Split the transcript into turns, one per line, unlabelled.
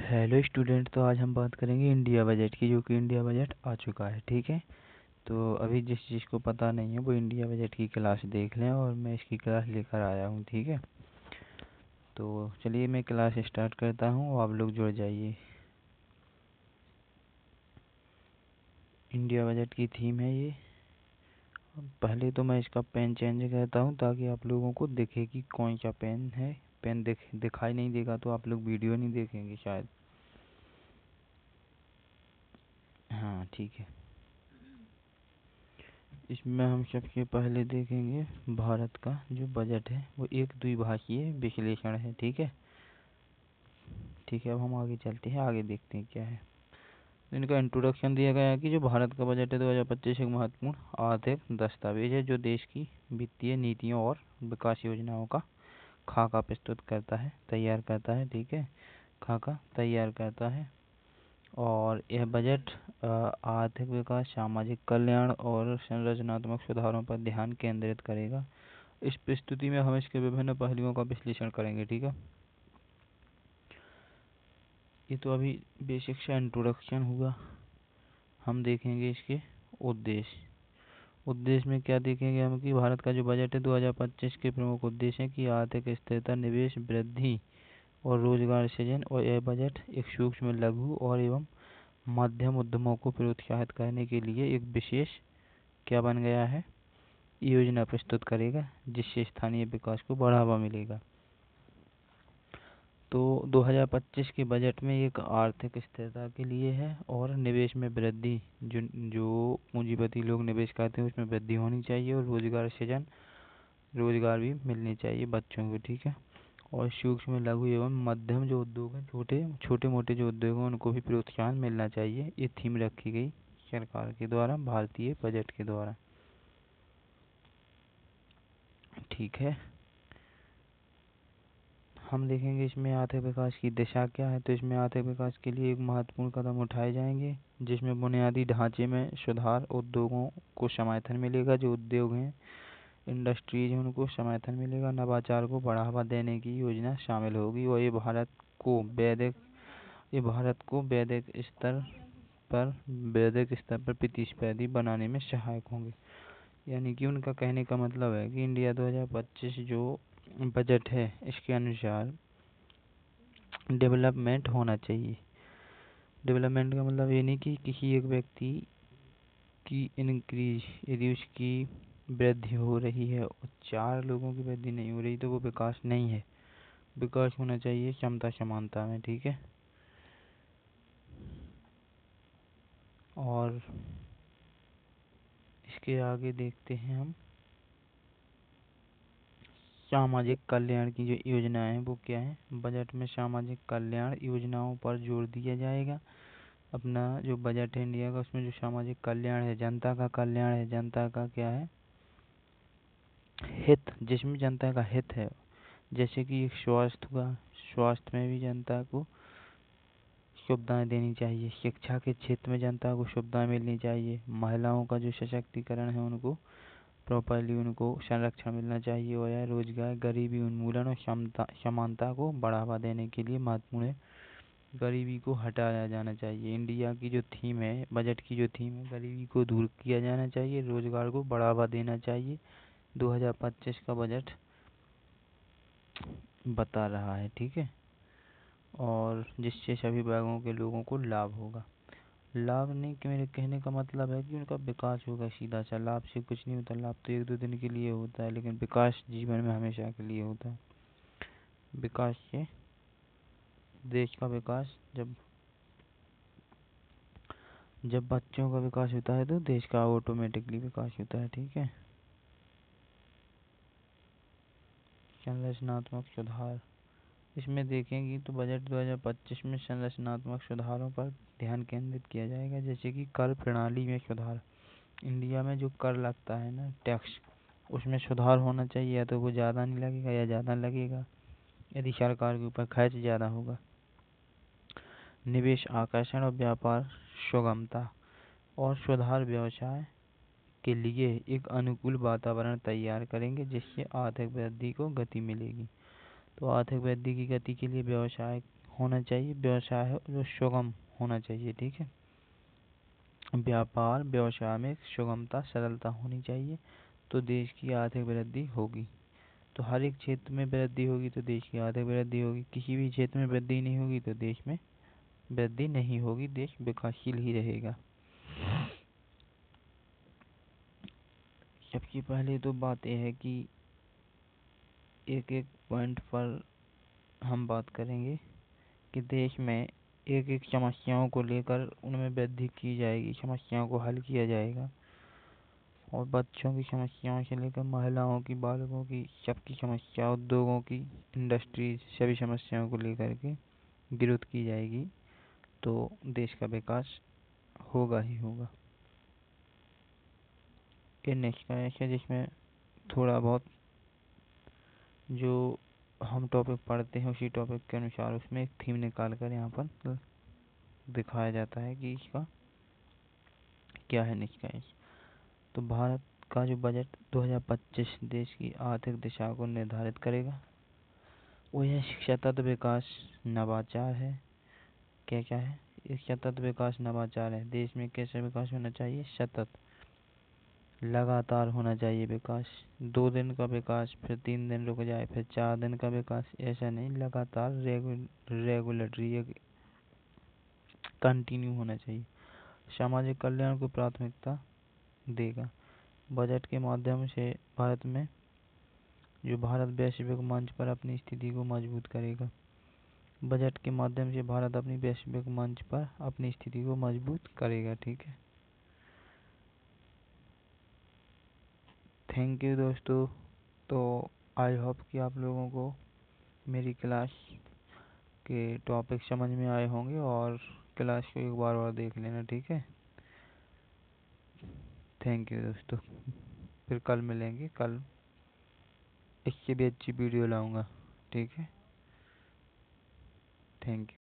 Hello student. तो आज हम बात करेंगे इंडिया बजट की, जो कि इंडिया बजट आ चुका है। ठीक है, तो अभी जिस चीज़ को पता नहीं है वो इंडिया बजट की क्लास देख लें, और मैं इसकी क्लास लेकर आया हूँ। ठीक है, तो चलिए मैं क्लास स्टार्ट करता हूँ, आप लोग जुड़ जाइए। इंडिया बजट की थीम है ये। पहले तो मैं इसका पेन चेंज करता हूँ ताकि आप लोगों को दिखे कि कौन सा पेन है। पेन दिखाई नहीं देगा तो आप लोग वीडियो नहीं देखेंगे शायद। हाँ ठीक है, इसमें हम सबसे पहले देखेंगे भारत का जो बजट है वो एक द्विभाषीय विश्लेषण है। ठीक है, अब हम आगे चलते हैं, आगे देखते हैं क्या है। इनका इंट्रोडक्शन दिया गया है कि जो भारत का बजट है 2025 एक महत्वपूर्ण आर्थिक दस्तावेज है जो देश की वित्तीय नीतियों और विकास योजनाओं का खाका प्रस्तुत करता है, तैयार करता है। ठीक है, खाका तैयार करता है। और यह बजट आर्थिक विकास, सामाजिक कल्याण और संरचनात्मक सुधारों पर ध्यान केंद्रित करेगा। इस प्रस्तुति में हम इसके विभिन्न पहलुओं का विश्लेषण करेंगे। ठीक है, ये तो अभी बेसिक सा इंट्रोडक्शन हुआ। हम देखेंगे इसके उद्देश्य। उद्देश्य में क्या देखेंगे हम कि भारत का जो बजट है 2025 के प्रमुख उद्देश्य है कि आर्थिक स्थिरता, निवेश वृद्धि और रोजगार सृजन। और यह बजट एक सूक्ष्म, लघु और एवं मध्यम उद्यमों को प्रोत्साहित करने के लिए एक विशेष क्या बन गया है, योजना प्रस्तुत करेगा, जिससे स्थानीय विकास को बढ़ावा मिलेगा। तो 2025 के बजट में एक आर्थिक स्थिरता के लिए है और निवेश में वृद्धि, जो पूंजीपति लोग निवेश करते हैं उसमें वृद्धि होनी चाहिए, और रोजगार सृजन, रोजगार भी मिलने चाहिए बच्चों को। ठीक है, और सूक्ष्म, लघु एवं मध्यम जो उद्योग हैं, छोटे मोटे जो उद्योग हैं उनको भी प्रोत्साहन मिलना चाहिए। ये थीम रखी गई सरकार के द्वारा, भारतीय बजट के द्वारा। ठीक है, हम देखेंगे इसमें आर्थिक विकास की दिशा क्या है। तो इसमें आर्थिक विकास के लिए एक महत्वपूर्ण कदम उठाए जाएंगे, जिसमें बुनियादी ढांचे में सुधार, उद्योगों को समर्थन मिलेगा, जो उद्योग हैं, इंडस्ट्रीज हैं, उनको समर्थन मिलेगा, नवाचार को बढ़ावा देने की योजना शामिल होगी। और ये भारत को वैश्विक स्तर पर प्रतिस्पर्धी बनाने में सहायक होंगे। यानी कि उनका कहने का मतलब है कि इंडिया 2025 जो बजट है इसके अनुसार डेवलपमेंट होना चाहिए। डेवलपमेंट का मतलब ये नहीं कि किसी एक व्यक्ति की इंक्रीज, यदि उसकी वृद्धि हो रही है और 4 लोगों की वृद्धि नहीं हो रही तो वो विकास नहीं है। विकास होना चाहिए क्षमता समानता में। ठीक है, और इसके आगे देखते हैं हम सामाजिक कल्याण की जो योजना है वो क्या है। बजट में सामाजिक कल्याण योजनाओं पर जोर दिया जाएगा। अपना जो बजट है इंडिया का, उसमें जो सामाजिक कल्याण है, जनता का कल्याण है, जनता का क्या है, हित, जिसमें जनता का हित है। जैसे कि एक स्वास्थ्य हुआ, स्वास्थ्य में भी जनता को सुविधाएं देनी चाहिए। शिक्षा के क्षेत्र में जनता को सुविधाएं मिलनी चाहिए। महिलाओं का जो सशक्तिकरण है उनको प्रॉपरली उनको संरक्षण मिलना चाहिए। और यह रोजगार, गरीबी उन्मूलन और समानता को बढ़ावा देने के लिए महत्वपूर्ण है। गरीबी को हटाया जाना चाहिए। इंडिया की जो थीम है, बजट की जो थीम है, गरीबी को दूर किया जाना चाहिए, रोजगार को बढ़ावा देना चाहिए, 2025 का बजट बता रहा है। ठीक है, और जिससे सभी वर्गों के लोगों को लाभ होगा। लाभ नहीं कि मेरे कहने का मतलब है कि उनका विकास होगा। सीधा सा लाभ से कुछ नहीं होता, लाभ तो 1-2 दिन के लिए होता है, लेकिन विकास जीवन में हमेशा के लिए होता है। विकास से देश का विकास, जब बच्चों का विकास होता है तो देश का ऑटोमेटिकली विकास होता है। ठीक है, संरचनात्मक सुधार, इसमें देखेंगे तो बजट 2025 में संरचनात्मक सुधारों पर ध्यान केंद्रित किया जाएगा। जैसे कि कर प्रणाली में सुधार। इंडिया में जो कर लगता है ना, टैक्स, उसमें सुधार होना चाहिए। या तो वो ज़्यादा नहीं लगेगा या ज़्यादा लगेगा, यदि सरकार के ऊपर खर्च ज़्यादा होगा। निवेश आकर्षण और व्यापार सुगमता और सुधार व्यवसाय के लिए एक अनुकूल वातावरण तैयार करेंगे, जिससे आर्थिक वृद्धि को गति मिलेगी। तो आर्थिक वृद्धि की गति के लिए व्यवसाय होना चाहिए, व्यवसाय है जो सुगम होना चाहिए, ठीक है। व्यापार व्यवसाय में सुगमता सरलता होनी चाहिए, तो देश की आर्थिक वृद्धि होगी। तो हर एक क्षेत्र में वृद्धि होगी तो देश की आर्थिक वृद्धि होगी, किसी भी क्षेत्र में वृद्धि नहीं होगी तो देश में वृद्धि नहीं होगी, देश विकासशील ही रहेगा। सबसे पहले तो बात यह है कि एक एक पॉइंट पर हम बात करेंगे कि देश में एक एक समस्याओं को लेकर उनमें वृद्धि की जाएगी, समस्याओं को हल किया जाएगा। और बच्चों की समस्याओं से लेकर महिलाओं की, बालकों की, सबकी समस्या, उद्योगों की, इंडस्ट्रीज, सभी समस्याओं को लेकर के विरोध की जाएगी, तो देश का विकास होगा ही होगा। ये नेक्स्ट का है जिसमें थोड़ा बहुत जो हम टॉपिक पढ़ते हैं उसी टॉपिक के अनुसार उसमें एक थीम निकाल कर यहाँ पर दिखाया जाता है कि इसका क्या है नेक्स्ट का। तो भारत का जो बजट 2025 देश की आर्थिक दिशा को निर्धारित करेगा। वो यह सतत विकास नवाचार है। क्या क्या है? एक सतत विकास नवाचार है। देश में कैसे विकास होना चाहिए? सतत, लगातार होना चाहिए विकास। 2 दिन का विकास, फिर 3 दिन रुक जाए, फिर 4 दिन का विकास, ऐसा नहीं, लगातार रेगुलेटरी कंटिन्यू होना चाहिए। सामाजिक कल्याण को प्राथमिकता देगा। बजट के माध्यम से भारत वैश्विक मंच पर अपनी स्थिति को मजबूत करेगा। बजट के माध्यम से भारत अपनी वैश्विक मंच पर अपनी स्थिति को मजबूत करेगा, ठीक है। थैंक यू दोस्तों। तो आई होप कि आप लोगों को मेरी क्लास के टॉपिक समझ में आए होंगे, और क्लास को एक बार और देख लेना, ठीक है। थैंक यू दोस्तों। फिर कल मिलेंगे, कल इससे भी अच्छी वीडियो लाऊंगा, ठीक है। Thank you.